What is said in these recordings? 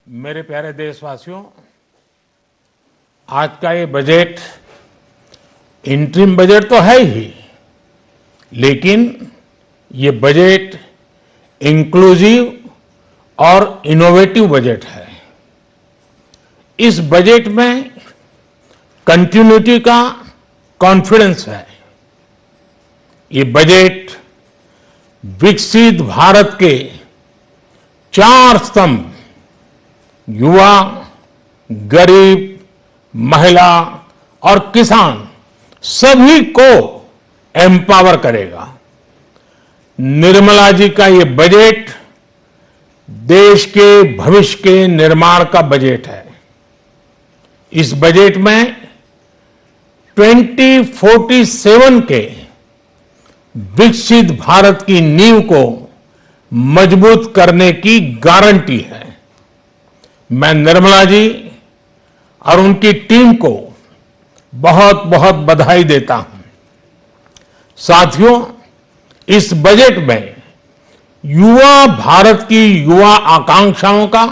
मेरे प्यारे देशवासियों, आज का ये बजट इंटरिम बजट तो है ही, लेकिन ये बजट इंक्लूसिव और इनोवेटिव बजट है। इस बजट में कंटिन्यूटी का कॉन्फिडेंस है। ये बजट विकसित भारत के 4 स्तंभ युवा, गरीब, महिला और किसान सभी को एम्पावर करेगा। निर्मला जी का ये बजट देश के भविष्य के निर्माण का बजट है। इस बजट में 2047 के विकसित भारत की नींव को मजबूत करने की गारंटी है। मैं निर्मला जी और उनकी टीम को बहुत बहुत बधाई देता हूं। साथियों, इस बजट में युवा भारत की युवा आकांक्षाओं का,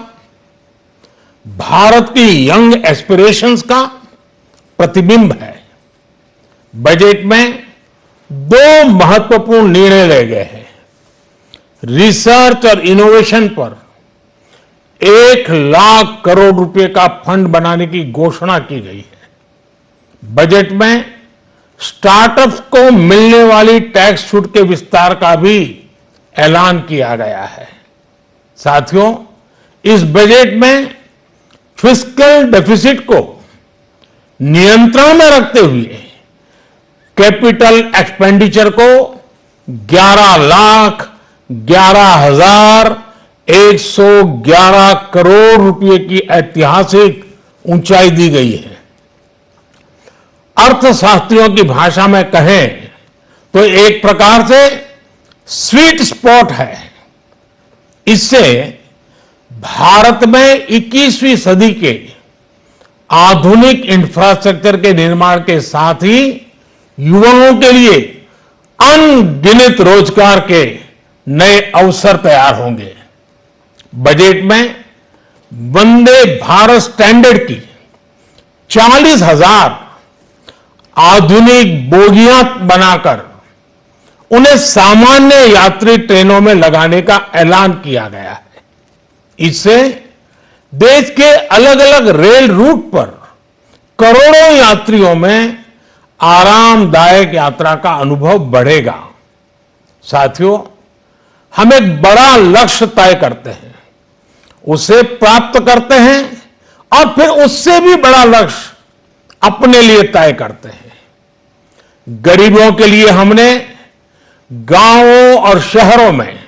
भारत की यंग एस्पिरेशंस का प्रतिबिंब है। बजट में 2 महत्वपूर्ण निर्णय लिए गए हैं। रिसर्च और इनोवेशन पर 1 लाख करोड़ रुपए का फंड बनाने की घोषणा की गई है। बजट में स्टार्टअप्स को मिलने वाली टैक्स छूट के विस्तार का भी ऐलान किया गया है। साथियों, इस बजट में फिस्कल डेफिसिट को नियंत्रण में रखते हुए कैपिटल एक्सपेंडिचर को 11,11,111 करोड़ रुपए की ऐतिहासिक ऊंचाई दी गई है। अर्थशास्त्रियों की भाषा में कहें तो एक प्रकार से स्वीट स्पॉट है। इससे भारत में 21वीं सदी के आधुनिक इंफ्रास्ट्रक्चर के निर्माण के साथ ही युवाओं के लिए अनगिनत रोजगार के नए अवसर तैयार होंगे। बजट में वंदे भारत स्टैंडर्ड की 40,000 आधुनिक बोगियां बनाकर उन्हें सामान्य यात्री ट्रेनों में लगाने का ऐलान किया गया है। इससे देश के अलग अलग रेल रूट पर करोड़ों यात्रियों में आरामदायक यात्रा का अनुभव बढ़ेगा। साथियों, हम एक बड़ा लक्ष्य तय करते हैं, उसे प्राप्त करते हैं और फिर उससे भी बड़ा लक्ष्य अपने लिए तय करते हैं। गरीबों के लिए हमने गांवों और शहरों में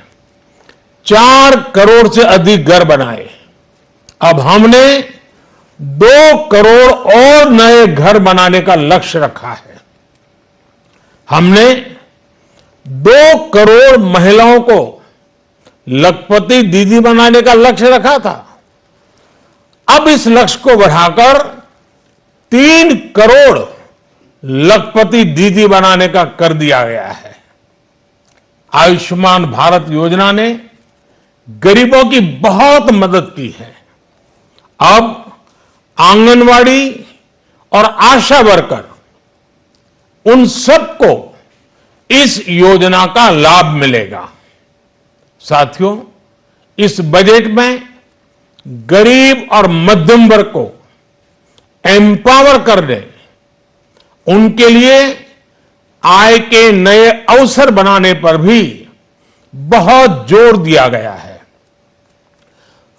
4 करोड़ से अधिक घर बनाए। अब हमने 2 करोड़ और नए घर बनाने का लक्ष्य रखा है। हमने 2 करोड़ महिलाओं को लखपति दीदी बनाने का लक्ष्य रखा था। अब इस लक्ष्य को बढ़ाकर 3 करोड़ लखपति दीदी बनाने का कर दिया गया है। आयुष्मान भारत योजना ने गरीबों की बहुत मदद की है। अब आंगनवाड़ी और आशा वर्कर, उन सबको इस योजना का लाभ मिलेगा। साथियों, इस बजट में गरीब और मध्यम वर्ग को एम्पावर करने, उनके लिए आय के नए अवसर बनाने पर भी बहुत जोर दिया गया है।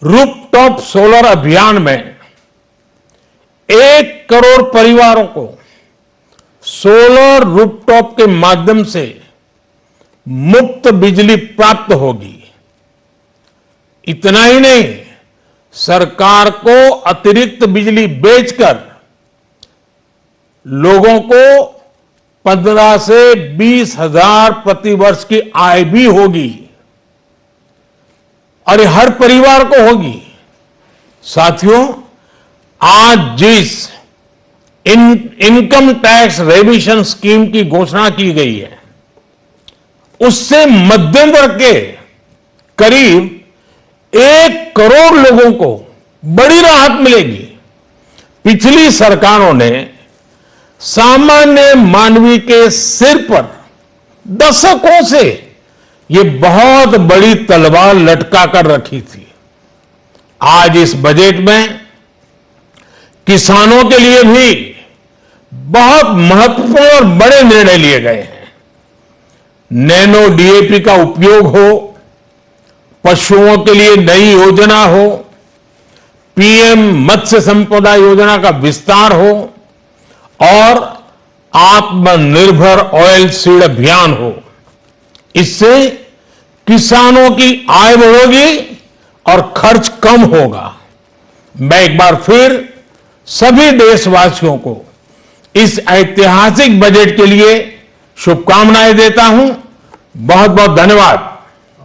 रूफटॉप सोलर अभियान में 1 करोड़ परिवारों को सोलर रूफटॉप के माध्यम से मुफ्त बिजली प्राप्त होगी। इतना ही नहीं, सरकार को अतिरिक्त बिजली बेचकर लोगों को 15 से 20 हजार प्रति वर्ष की आय भी होगी और ये हर परिवार को होगी। साथियों, आज जिस इनकम टैक्स रेमिशन स्कीम की घोषणा की गई है, उससे मध्यम वर्ग के करीब 1 करोड़ लोगों को बड़ी राहत मिलेगी। पिछली सरकारों ने सामान्य मानवी के सिर पर दशकों से ये बहुत बड़ी तलवार लटका कर रखी थी। आज इस बजट में किसानों के लिए भी बहुत महत्वपूर्ण और बड़े निर्णय लिए गए हैं। नैनो डीएपी का उपयोग हो, पशुओं के लिए नई योजना हो, पीएम मत्स्य संपदा योजना का विस्तार हो और आत्मनिर्भर ऑयल सीड अभियान हो। इससे किसानों की आय बढ़ेगी और खर्च कम होगा। मैं एक बार फिर सभी देशवासियों को इस ऐतिहासिक बजट के लिए शुभकामनाएं देता हूं। बहुत बहुत धन्यवाद।